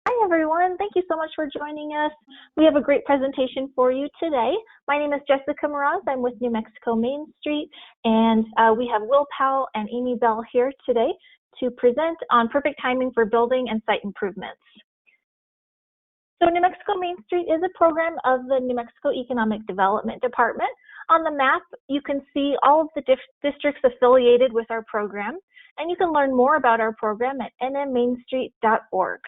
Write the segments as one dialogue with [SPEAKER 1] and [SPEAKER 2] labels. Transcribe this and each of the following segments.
[SPEAKER 1] Hi everyone, thank you so much for joining us. We have a great presentation for you today. My name is Jessica Mraz. I'm with New Mexico MainStreet, and we have Will Powell and Amy Bell here today to present on perfect timing for building and site improvements. So New Mexico MainStreet is a program of the New Mexico Economic Development Department. On the map, you can see all of the districts affiliated with our program, and you can learn more about our program at nmmainstreet.org.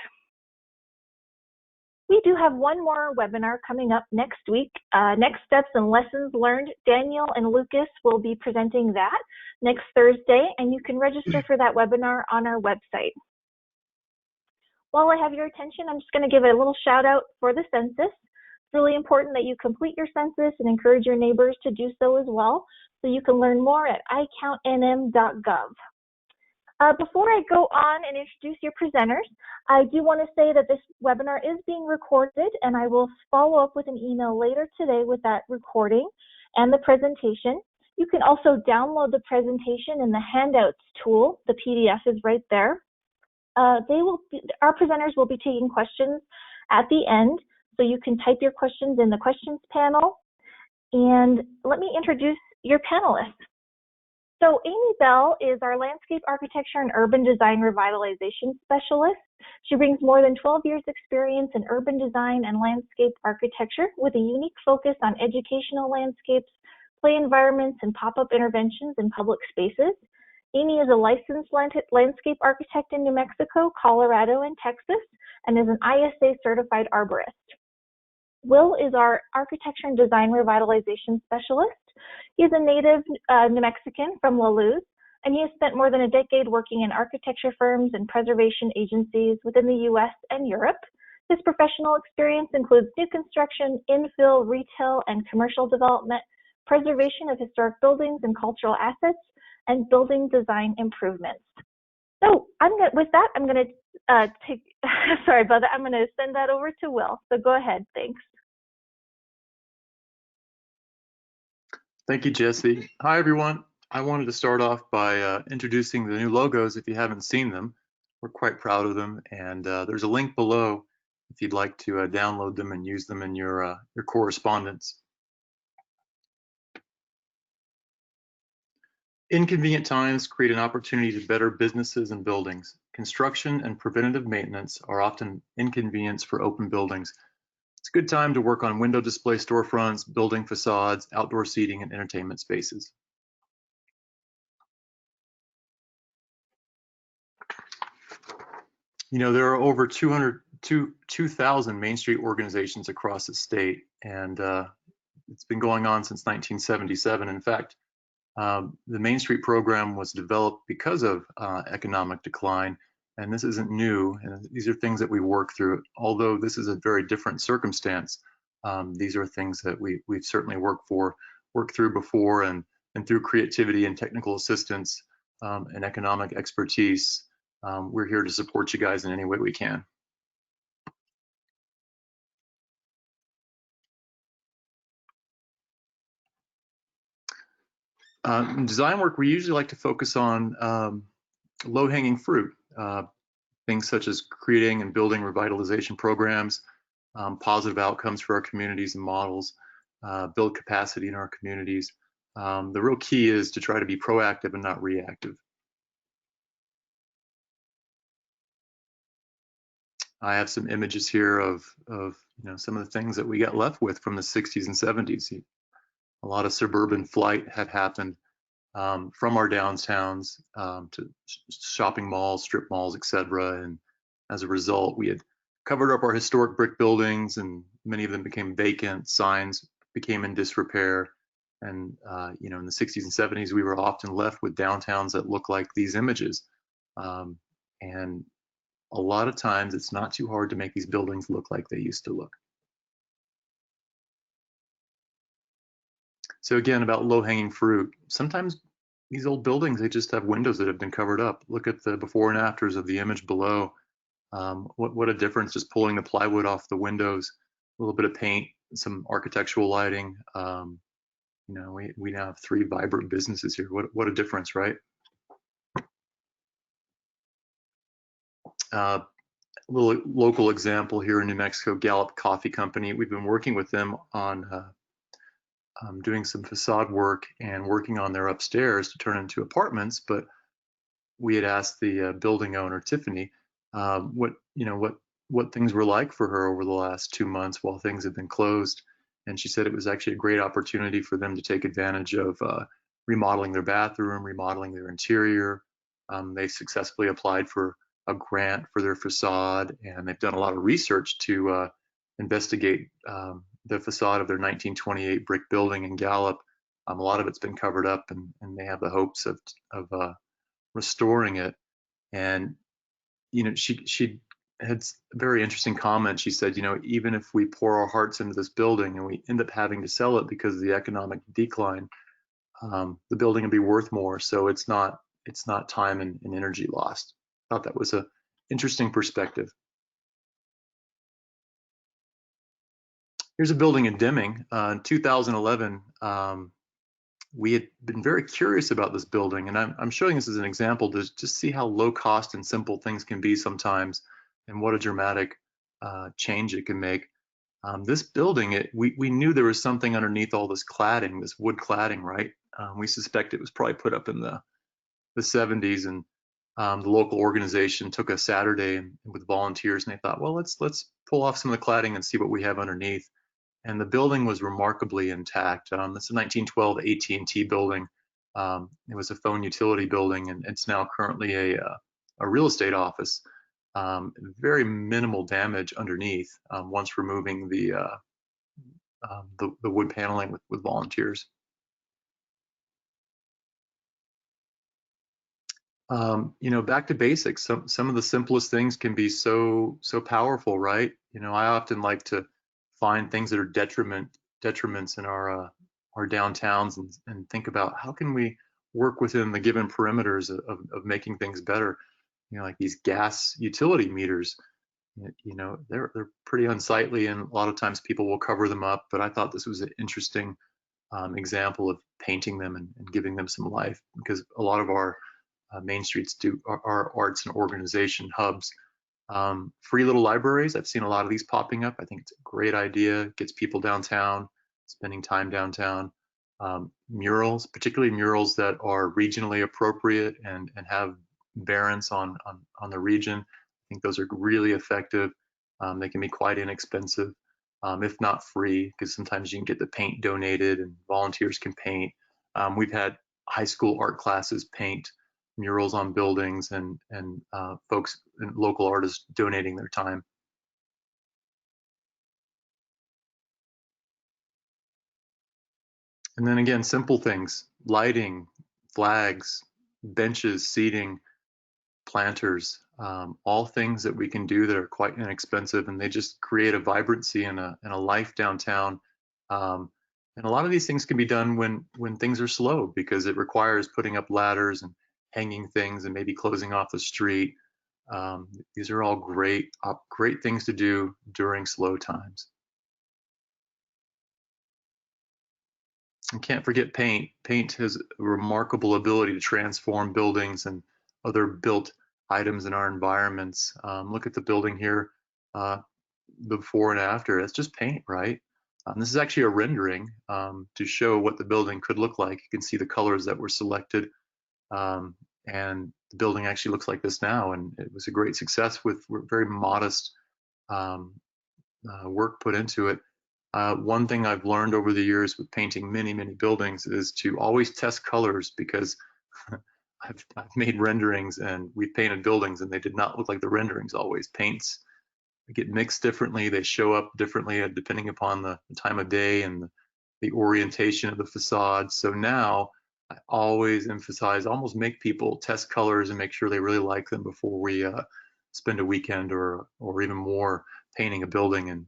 [SPEAKER 1] We do have one more webinar coming up next week, Next Steps and Lessons Learned. Daniel and Lucas will be presenting that next Thursday, and you can register for that webinar on our website. While I have your attention, I'm just going to give a little shout out for the census. It's really important that you complete your census and encourage your neighbors to do so as well, so you can learn more at icountnm.gov. Before I go on and introduce your presenters, I do want to say that this webinar is being recorded, and I will follow up with an email later today with that recording and the presentation. You can also download the presentation in the handouts tool. The PDF is right there. Our presenters will be taking questions at the end, so you can type your questions in the questions panel. And let me introduce your panelists. So Amy Bell is our Landscape Architecture and Urban Design Revitalization Specialist. She brings more than 12 years experience in urban design and landscape architecture with a unique focus on educational landscapes, play environments, and pop-up interventions in public spaces. Amy is a licensed landscape architect in New Mexico, Colorado, and Texas, and is an ISA certified arborist. Will is our Architecture and Design Revitalization Specialist. He is a native New Mexican from La Luz, and he has spent more than a decade working in architecture firms and preservation agencies within the U.S. and Europe. His professional experience includes new construction, infill, retail, and commercial development, preservation of historic buildings and cultural assets, and building design improvements. So with that, I'm going to sorry about that. I'm going to send that over to Will. So go ahead. Thanks.
[SPEAKER 2] Thank you, Jesse. Hi, everyone. I wanted to start off by introducing the new logos if you haven't seen them. We're quite proud of them, and there's a link below if you'd like to download them and use them in your correspondence. Inconvenient times create an opportunity to better businesses and buildings. Construction and preventative maintenance are often inconvenience for open buildings. It's a good time to work on window display storefronts, building facades, outdoor seating, and entertainment spaces. You know, there are over 2,000 Main Street organizations across the state, and it's been going on since 1977. In fact, the Main Street program was developed because of economic decline, and this isn't new, and these are things that we work through. Although this is a very different circumstance, these are things that we've certainly worked through before, and through creativity and technical assistance and economic expertise, we're here to support you guys in any way we can. In design work, we usually like to focus on low-hanging fruit, things such as creating and building revitalization programs, positive outcomes for our communities and models, build capacity in our communities. The real key is to try to be proactive and not reactive. I have some images here of some of the things that we got left with from the 60s and 70s. A lot of suburban flight had happened from our downtowns to shopping malls, strip malls, etc. And as a result, we had covered up our historic brick buildings, and many of them became vacant. Signs became in disrepair, and in the 60s and 70s, we were often left with downtowns that look like these images. And a lot of times, it's not too hard to make these buildings look like they used to look. So again, about low-hanging fruit. Sometimes these old buildings, they just have windows that have been covered up. Look at the before and afters of the image below. What a difference just pulling the plywood off the windows, a little bit of paint, some architectural lighting. We now have 3 vibrant businesses here. What a difference, right? little local example here in New Mexico, Gallup Coffee Company. We've been working with them on doing some facade work and working on their upstairs to turn into apartments. But we had asked the building owner, Tiffany, what things were like for her over the last 2 months while things had been closed. And she said it was actually a great opportunity for them to take advantage of remodeling their bathroom, remodeling their interior. They successfully applied for a grant for their facade, and they've done a lot of research to investigate the facade of their 1928 brick building in Gallup. A lot of it's been covered up, and they have the hopes of restoring it. And she had a very interesting comment. She said, even if we pour our hearts into this building and we end up having to sell it because of the economic decline, the building will be worth more. So it's not time and energy lost. I thought that was a interesting perspective. Here's a building in Deming. In 2011, we had been very curious about this building, and I'm showing this as an example to just see how low cost and simple things can be sometimes, and what a dramatic change it can make. This building, we knew there was something underneath all this cladding, this wood cladding, right? We suspect it was probably put up in the 70s, and the local organization took a Saturday with volunteers, and they thought, well, let's pull off some of the cladding and see what we have underneath. And the building was remarkably intact. It's a 1912 AT&T building. It was a phone utility building, and it's now currently a real estate office. Very minimal damage underneath once removing the wood paneling with volunteers. Back to basics. Some of the simplest things can be so powerful, right? I often like to find things that are detriments in our downtowns, and think about how can we work within the given perimeters of making things better. Like these gas utility meters, they're pretty unsightly, and a lot of times people will cover them up. But I thought this was an interesting example of painting them and giving them some life, because a lot of our main streets are arts and organization hubs. Free little libraries, I've seen a lot of these popping up. I think it's a great idea. It gets people downtown, spending time downtown. Murals, particularly murals that are regionally appropriate and have bearance on the region. I think those are really effective. They can be quite inexpensive, if not free, because sometimes you can get the paint donated and volunteers can paint. We've had high school art classes paint murals on buildings, and folks and local artists donating their time. And then again, simple things: lighting, flags, benches, seating, planters, all things that we can do that are quite inexpensive, and they just create a vibrancy and a life downtown. And a lot of these things can be done when things are slow, because it requires putting up ladders and hanging things and maybe closing off the street. These are all great things to do during slow times. And can't forget paint. Paint has a remarkable ability to transform buildings and other built items in our environments. Look at the building here, before and after. It's just paint, right? This is actually a rendering to show what the building could look like. You can see the colors that were selected, and the building actually looks like this now, and it was a great success with very modest work put into it. One thing I've learned over the years with painting many buildings is to always test colors, because I've made renderings and we've painted buildings and they did not look like the renderings always. Paints get mixed differently, they show up differently depending upon the time of day and the orientation of the facade. So now I always emphasize, almost make people test colors and make sure they really like them before we spend a weekend or even more painting a building, and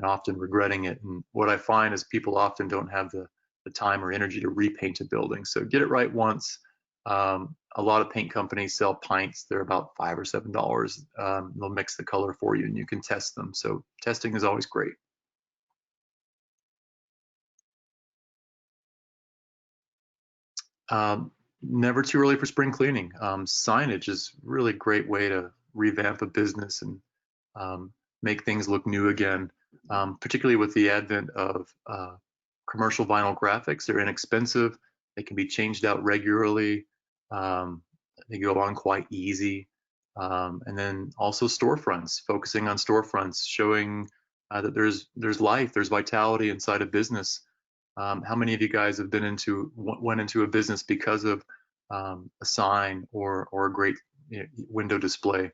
[SPEAKER 2] often regretting it. And what I find is people often don't have the time or energy to repaint a building. So get it right once. A lot of paint companies sell pints. They're about $5 or $7. They'll mix the color for you and you can test them. So testing is always great. Never too early for spring cleaning. Signage is really a great way to revamp a business and make things look new again, particularly with the advent of commercial vinyl graphics. They're inexpensive. They can be changed out regularly. They go on quite easy. And then also storefronts, focusing on storefronts, showing that there's life, there's vitality inside a business. How many of you guys have went into a business because of a sign or a great window display?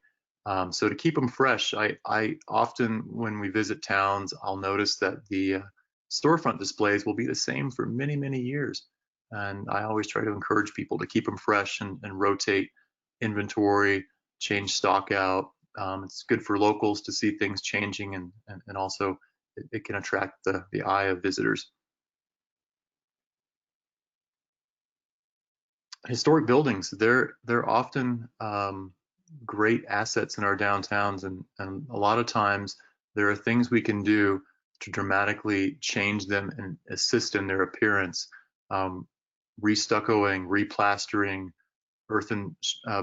[SPEAKER 2] So to keep them fresh, I often, when we visit towns, I'll notice that the storefront displays will be the same for many, many years. And I always try to encourage people to keep them fresh and rotate inventory, change stock out. It's good for locals to see things changing, and also it can attract the eye of visitors. Historic buildings, they're often great assets in our downtowns, and a lot of times there are things we can do to dramatically change them and assist in their appearance. Restuccoing, replastering, earthen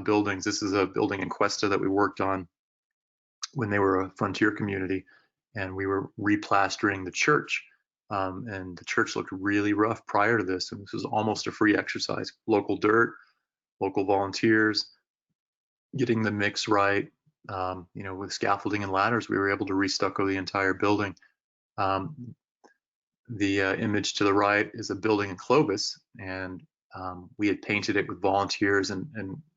[SPEAKER 2] buildings. This is a building in Cuesta that we worked on when they were a frontier community, and we were replastering the church. And the church looked really rough prior to this, and this was almost a free exercise. Local dirt, local volunteers, getting the mix right. With scaffolding and ladders, we were able to restucco the entire building. The image to the right is a building in Clovis, and we had painted it with volunteers, and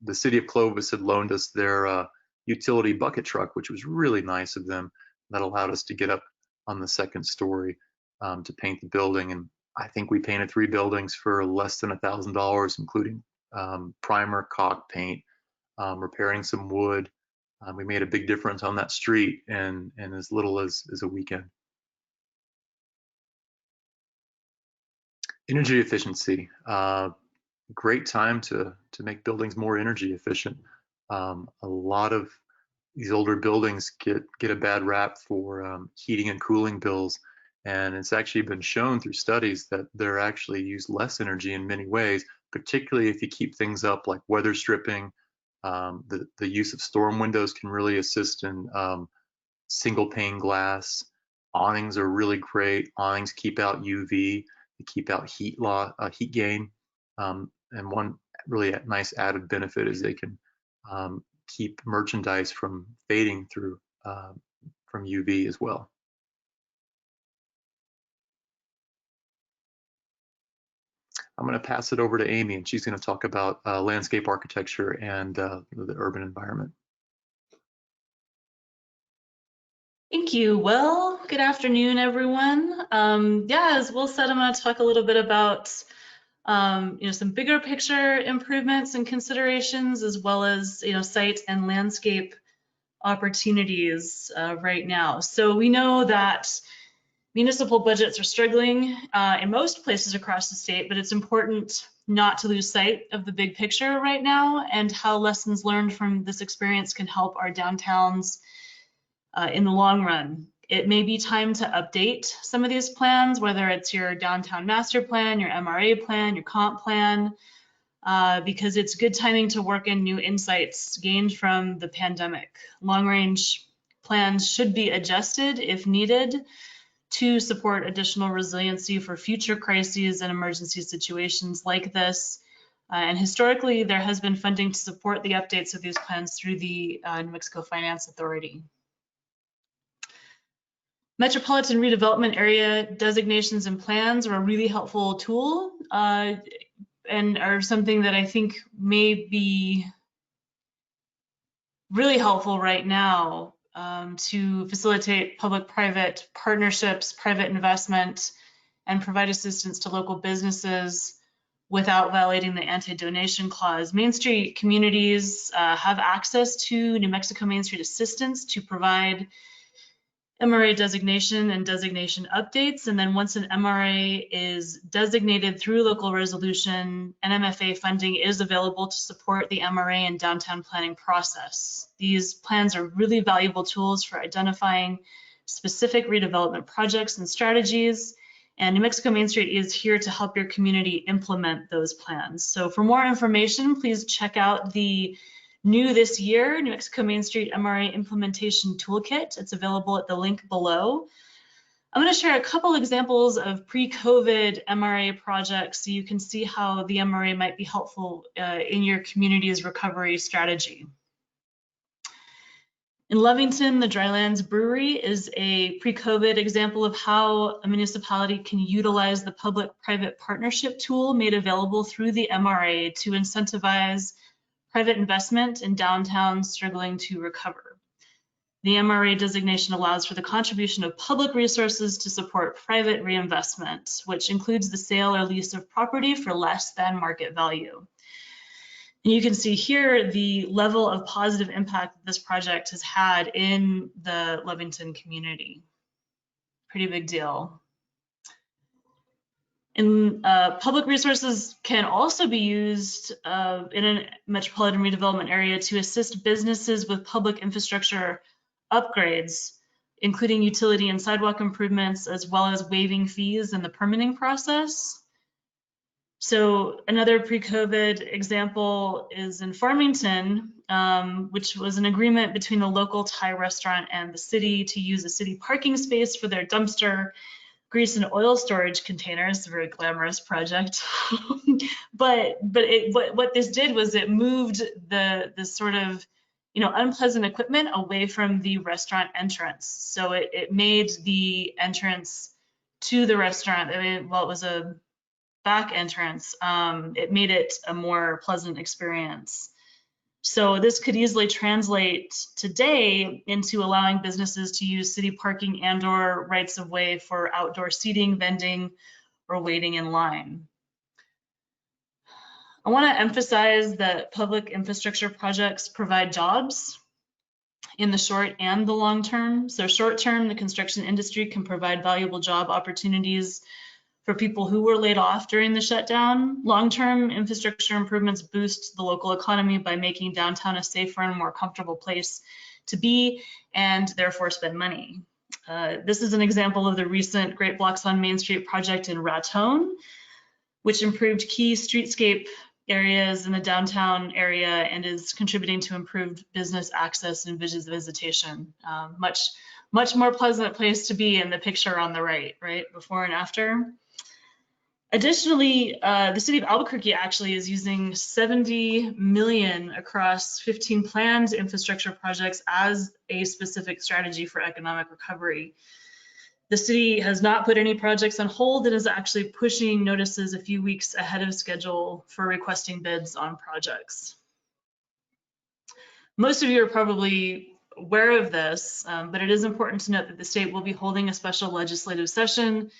[SPEAKER 2] the city of Clovis had loaned us their utility bucket truck, which was really nice of them. That allowed us to get up on the second story to paint the building. And I think we painted 3 buildings for less than $1,000, including primer, caulk, paint, repairing some wood. We made a big difference on that street in as little as a weekend. Energy efficiency, great time to make buildings more energy efficient. A lot of these older buildings get a bad rap for heating and cooling bills, and it's actually been shown through studies that they're actually use less energy in many ways, particularly if you keep things up like weather stripping. The use of storm windows can really assist in single pane glass. Awnings are really great. Awnings keep out UV. They keep out heat gain, and one really nice added benefit is they can keep merchandise from fading through from UV as well. I'm going to pass it over to Amy, and she's going to talk about landscape architecture and the urban environment.
[SPEAKER 3] Thank you. Well, good afternoon, everyone. As Will said, I'm going to talk a little bit about some bigger picture improvements and considerations, as well as site and landscape opportunities right now. So we know that municipal budgets are struggling in most places across the state, but it's important not to lose sight of the big picture right now and how lessons learned from this experience can help our downtowns in the long run. It may be time to update some of these plans, whether it's your downtown master plan, your MRA plan, your comp plan, because it's good timing to work in new insights gained from the pandemic. Long-range plans should be adjusted if needed to support additional resiliency for future crises and emergency situations like this. And historically, there has been funding to support the updates of these plans through the New Mexico Finance Authority. Metropolitan redevelopment area designations and plans are a really helpful tool and are something that I think may be really helpful right now to facilitate public-private partnerships, private investment, and provide assistance to local businesses without violating the anti-donation clause. Main Street communities have access to New Mexico Main Street assistance to provide MRA designation and designation updates, and then once an MRA is designated through local resolution, NMFA funding is available to support the MRA and downtown planning process. These plans are really valuable tools for identifying specific redevelopment projects and strategies, and New Mexico Main Street is here to help your community implement those plans. So for more information, please check out the New this year, New Mexico Main Street MRA Implementation Toolkit. It's available at the link below. I'm going to share a couple examples of pre-COVID MRA projects so you can see how the MRA might be helpful in your community's recovery strategy. In Lovington, the Drylands Brewery is a pre-COVID example of how a municipality can utilize the public-private partnership tool made available through the MRA to incentivize private investment in downtowns struggling to recover. The MRA designation allows for the contribution of public resources to support private reinvestment, which includes the sale or lease of property for less than market value. And you can see here the level of positive impact that this project has had in the Lovington community. Pretty big deal. And public resources can also be used in a metropolitan redevelopment area to assist businesses with public infrastructure upgrades, including utility and sidewalk improvements, as well as waiving fees in the permitting process. So another pre-COVID example is in Farmington, which was an agreement between the local Thai restaurant and the city to use a city parking space for their dumpster, grease and oil storage containers. A very glamorous project. but what this did was it moved the sort of unpleasant equipment away from the restaurant entrance. So it made the entrance to the restaurant, well, it was a back entrance, it made it a more pleasant experience. So this could easily translate today into allowing businesses to use city parking and/or rights of way for outdoor seating, vending, or waiting in line. I want to emphasize that public infrastructure projects provide jobs in the short and the long term. So short term, the construction industry can provide valuable job opportunities for people who were laid off during the shutdown. Long-term infrastructure improvements boost the local economy by making downtown a safer and more comfortable place to be and therefore spend money. This is an example of the recent Great Blocks on Main Street project in Raton, which improved key streetscape areas in the downtown area and is contributing to improved business access and visitation. Much more pleasant place to be in the picture on the right, before and after. Additionally, the city of Albuquerque actually is using $70 million across 15 planned infrastructure projects as a specific strategy for economic recovery. The city has not put any projects on hold and is actually pushing notices a few weeks ahead of schedule for requesting bids on projects. Most of you are probably aware of this, but it is important to note that the state will be holding a special legislative session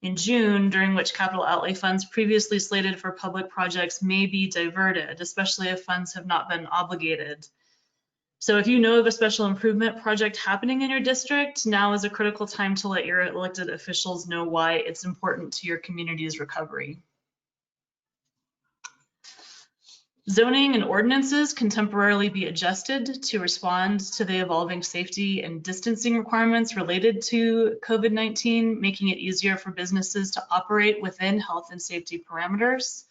[SPEAKER 3] in June, during which capital outlay funds previously slated for public projects may be diverted, especially if funds have not been obligated. So if you know of a special improvement project happening in your district, now is a critical time to let your elected officials know why it's important to your community's recovery. Zoning and ordinances can temporarily be adjusted to respond to the evolving safety and distancing requirements related to COVID-19, making it easier for businesses to operate within health and safety parameters.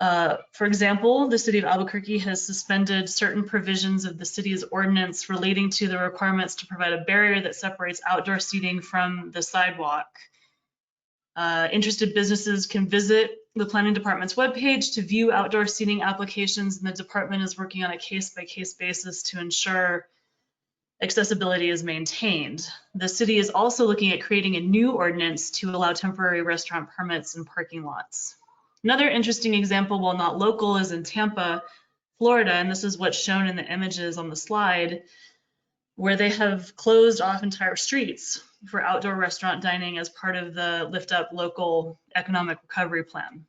[SPEAKER 3] For example, the city of Albuquerque has suspended certain provisions of the city's ordinance relating to the requirements to provide a barrier that separates outdoor seating from the sidewalk. Interested businesses can visit the planning department's webpage to view outdoor seating applications, and the department is working on a case-by-case basis to ensure accessibility is maintained. The city is also looking at creating a new ordinance to allow temporary restaurant permits in parking lots. Another interesting example, while not local, is in Tampa, Florida, and this is what's shown in the images on the slide, where they have closed off entire streets for outdoor restaurant dining as part of the Lift Up Local Economic Recovery Plan.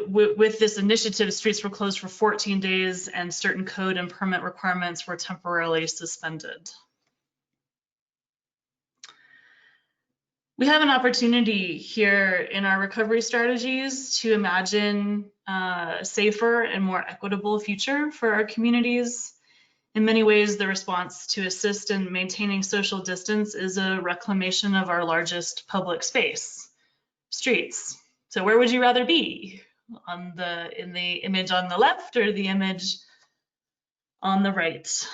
[SPEAKER 3] With this initiative, streets were closed for 14 days and certain code and permit requirements were temporarily suspended. We have an opportunity here in our recovery strategies to imagine a safer and more equitable future for our communities. In many ways, the response to assist in maintaining social distance is a reclamation of our largest public space, streets. So where would you rather be? in the image on the left or the image on the right.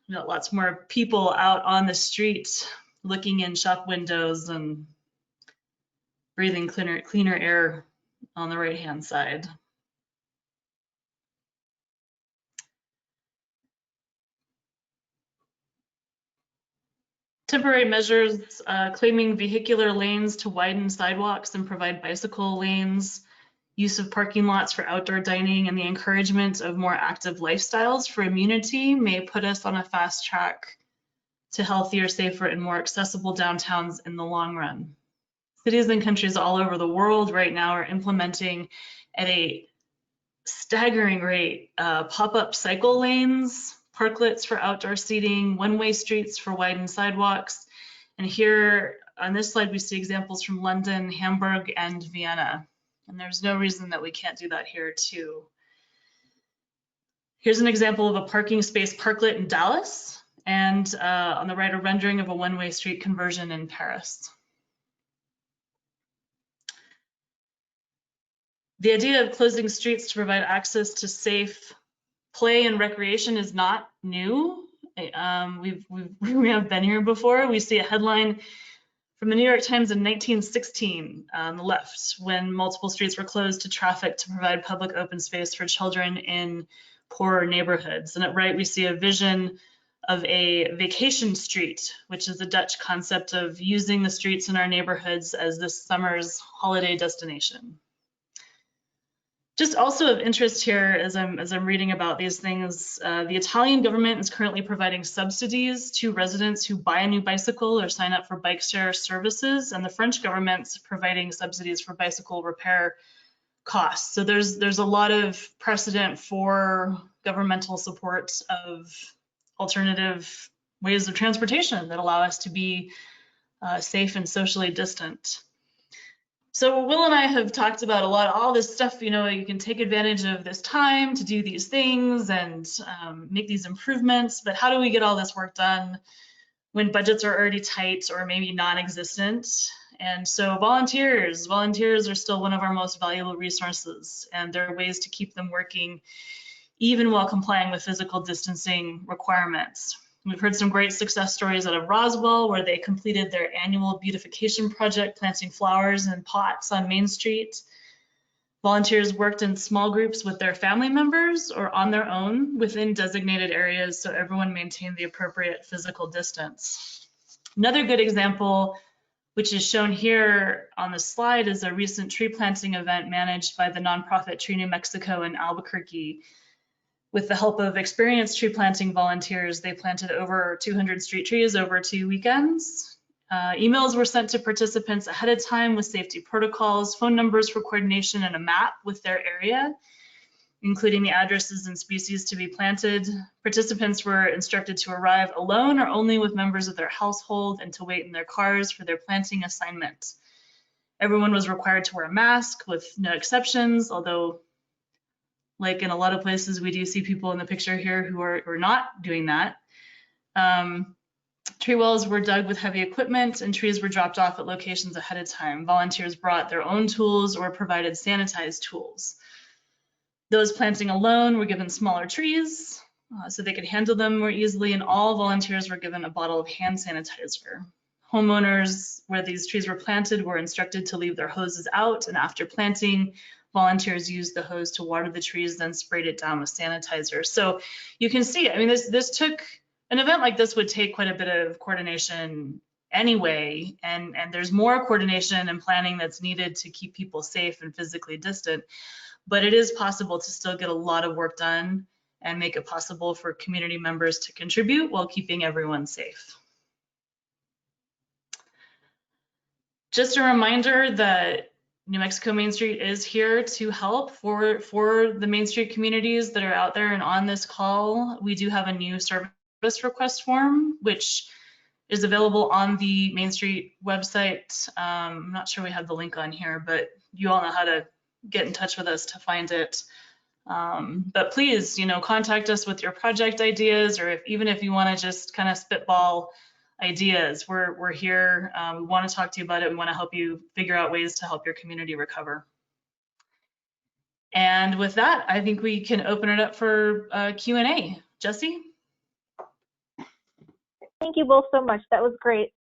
[SPEAKER 3] We've got lots more people out on the street looking in shop windows and breathing cleaner air on the right-hand side. Temporary measures claiming vehicular lanes to widen sidewalks and provide bicycle lanes, use of parking lots for outdoor dining, and the encouragement of more active lifestyles for immunity may put us on a fast track to healthier, safer, and more accessible downtowns in the long run. Cities and countries all over the world right now are implementing at a staggering rate pop-up cycle lanes, parklets for outdoor seating, one-way streets for widened sidewalks. And here on this slide, we see examples from London, Hamburg, and Vienna. And there's no reason that we can't do that here too. Here's an example of a parking space parklet in Dallas, and on the right, a rendering of a one-way street conversion in Paris. The idea of closing streets to provide access to safe play and recreation is not new. We have been here before. We see a headline from the New York Times in 1916 on the left, when multiple streets were closed to traffic to provide public open space for children in poorer neighborhoods. And at right, we see a vision of a vacation street, which is a Dutch concept of using the streets in our neighborhoods as this summer's holiday destination. Just also of interest here, as I'm reading about these things, the Italian government is currently providing subsidies to residents who buy a new bicycle or sign up for bike share services, and the French government's providing subsidies for bicycle repair costs. So there's a lot of precedent for governmental support of alternative ways of transportation that allow us to be safe and socially distant. So Will and I have talked about all this stuff, you can take advantage of this time to do these things and make these improvements, but how do we get all this work done when budgets are already tight or maybe non-existent? And so volunteers are still one of our most valuable resources, and there are ways to keep them working even while complying with physical distancing requirements. We've heard some great success stories out of Roswell, where they completed their annual beautification project, planting flowers in pots on Main Street. Volunteers worked in small groups with their family members or on their own within designated areas, so everyone maintained the appropriate physical distance. Another good example, which is shown here on the slide, is a recent tree planting event managed by the nonprofit Tree New Mexico in Albuquerque. With the help of experienced tree planting volunteers, they planted over 200 street trees over 2 weekends. Emails were sent to participants ahead of time with safety protocols, phone numbers for coordination, and a map with their area, including the addresses and species to be planted. Participants were instructed to arrive alone or only with members of their household and to wait in their cars for their planting assignment. Everyone was required to wear a mask with no exceptions, although like in a lot of places, we do see people in the picture here who are not doing that. Tree wells were dug with heavy equipment and trees were dropped off at locations ahead of time. Volunteers brought their own tools or provided sanitized tools. Those planting alone were given smaller trees so they could handle them more easily, and all volunteers were given a bottle of hand sanitizer. Homeowners where these trees were planted were instructed to leave their hoses out, and after planting, volunteers used the hose to water the trees, then sprayed it down with sanitizer. So you can see, this took, an event like this would take quite a bit of coordination anyway, and there's more coordination and planning that's needed to keep people safe and physically distant, but it is possible to still get a lot of work done and make it possible for community members to contribute while keeping everyone safe. Just a reminder that New Mexico Main Street is here to help for the Main Street communities that are out there and on this call. We do have a new service request form, which is available on the Main Street website. I'm not sure we have the link on here, but you all know how to get in touch with us to find it. But please, contact us with your project ideas, or even if you want to just kind of spitball ideas, we're here. We want to talk to you about it. We want to help you figure out ways to help your community recover. And with that, I think we can open it up for Q&A. Jesse?
[SPEAKER 1] Thank you both so much. That was great.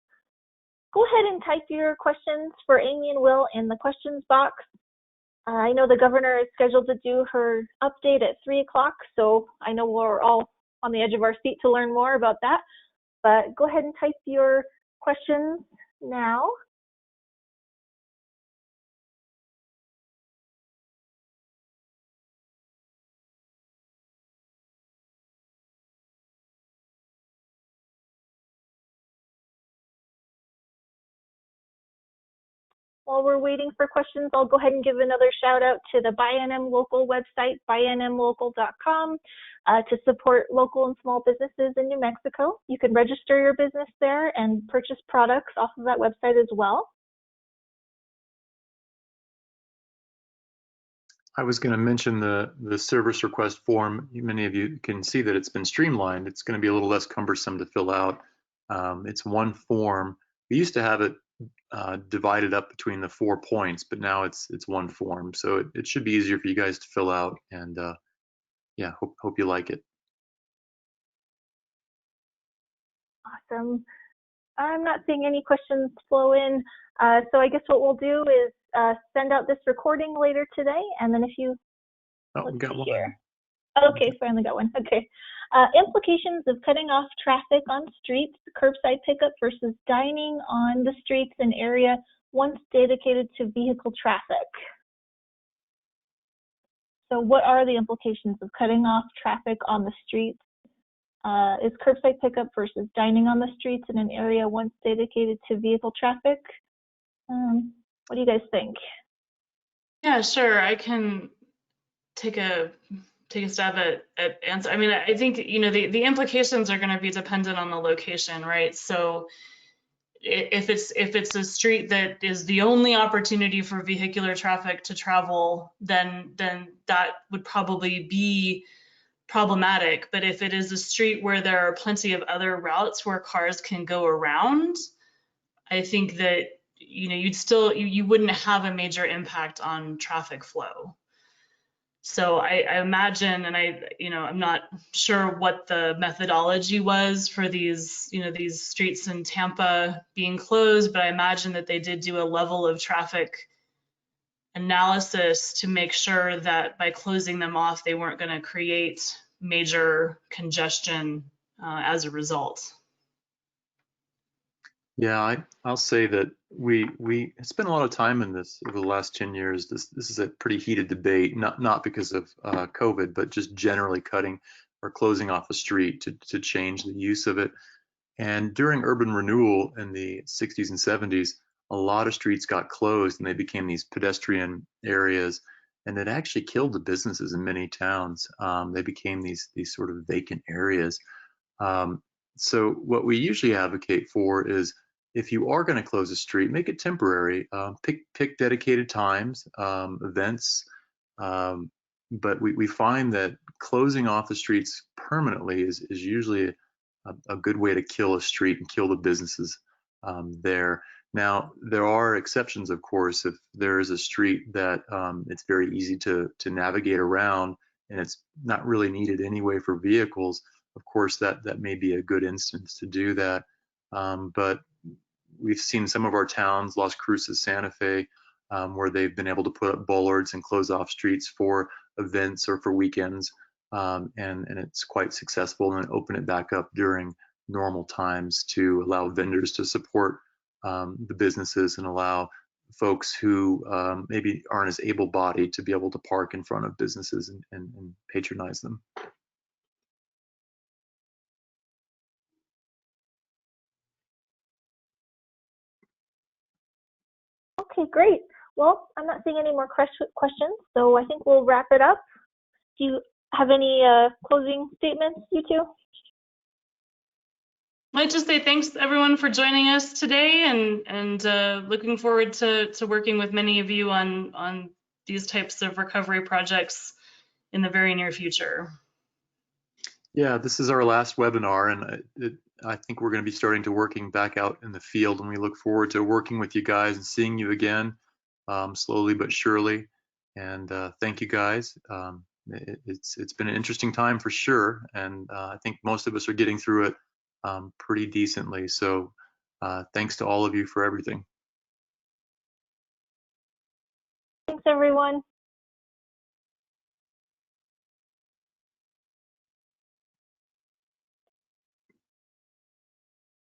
[SPEAKER 1] Go ahead and type your questions for Amy and Will in the questions box. I know the governor is scheduled to do her update at 3 o'clock, so I know we're all on the edge of our seat to learn more about that. But go ahead and type your questions now. While we're waiting for questions, I'll go ahead and give another shout out to the Buy NM Local website, nmlocalcom, to support local and small businesses in New Mexico. You can register your business there and purchase products off of that website as well.
[SPEAKER 2] I was going to mention the service request form. Many of you can see that it's been streamlined. It's going to be a little less cumbersome to fill out. It's one form. We used to have it divided up between the 4 points, but now it's one form. So it should be easier for you guys to fill out. And yeah, hope you like it.
[SPEAKER 1] Awesome. I'm not seeing any questions flow in. So I guess what we'll do is send out this recording later today, and then if you
[SPEAKER 2] we got one.
[SPEAKER 1] Here. Okay, finally got one. Okay. Implications of cutting off traffic on streets, curbside pickup versus dining on the streets, an area once dedicated to vehicle traffic. So what are the implications of cutting off traffic on the streets? Is curbside pickup versus dining on the streets in an area once dedicated to vehicle traffic? What do you guys think?
[SPEAKER 3] Yeah, sure. I can take a stab at answer. I mean, I think, you know, the implications are going to be dependent on the location, right? So if it's a street that is the only opportunity for vehicular traffic to travel, then that would probably be problematic. But if it is a street where there are plenty of other routes where cars can go around, I think that, you know, you wouldn't have a major impact on traffic flow. So I imagine, and I'm not sure what the methodology was for these streets in Tampa being closed, but I imagine that they did do a level of traffic analysis to make sure that by closing them off, they weren't going to create major congestion as a result.
[SPEAKER 2] Yeah, I'll say that we spent a lot of time in this over the last 10 years. This is a pretty heated debate, not because of COVID, but just generally cutting or closing off a street to change the use of it. And during urban renewal in the 60s and 70s, a lot of streets got closed and they became these pedestrian areas, and it actually killed the businesses in many towns. They became these sort of vacant areas. So what we usually advocate for is, if you are going to close a street, make it temporary. Pick dedicated times, events. But we find that closing off the streets permanently is usually a good way to kill a street and kill the businesses there. Now, there are exceptions, of course. If there is a street that it's very easy to navigate around and it's not really needed anyway for vehicles, of course, that may be a good instance to do that. But we've seen some of our towns, Las Cruces, Santa Fe, where they've been able to put up bollards and close off streets for events or for weekends, and it's quite successful, and open it back up during normal times to allow vendors to support the businesses and allow folks who maybe aren't as able-bodied to be able to park in front of businesses and patronize them.
[SPEAKER 1] Okay, great. Well, I'm not seeing any more questions, so I think we'll wrap it up. Do you have any closing statements, you two?
[SPEAKER 3] I'd just say thanks everyone for joining us today, and looking forward to working with many of you on these types of recovery projects in the very near future.
[SPEAKER 2] Yeah, this is our last webinar, and I think we're going to be starting to working back out in the field, and we look forward to working with you guys and seeing you again, slowly but surely. And thank you guys. It's been an interesting time for sure, and I think most of us are getting through it pretty decently. So thanks to all of you for everything.
[SPEAKER 1] Thanks, everyone.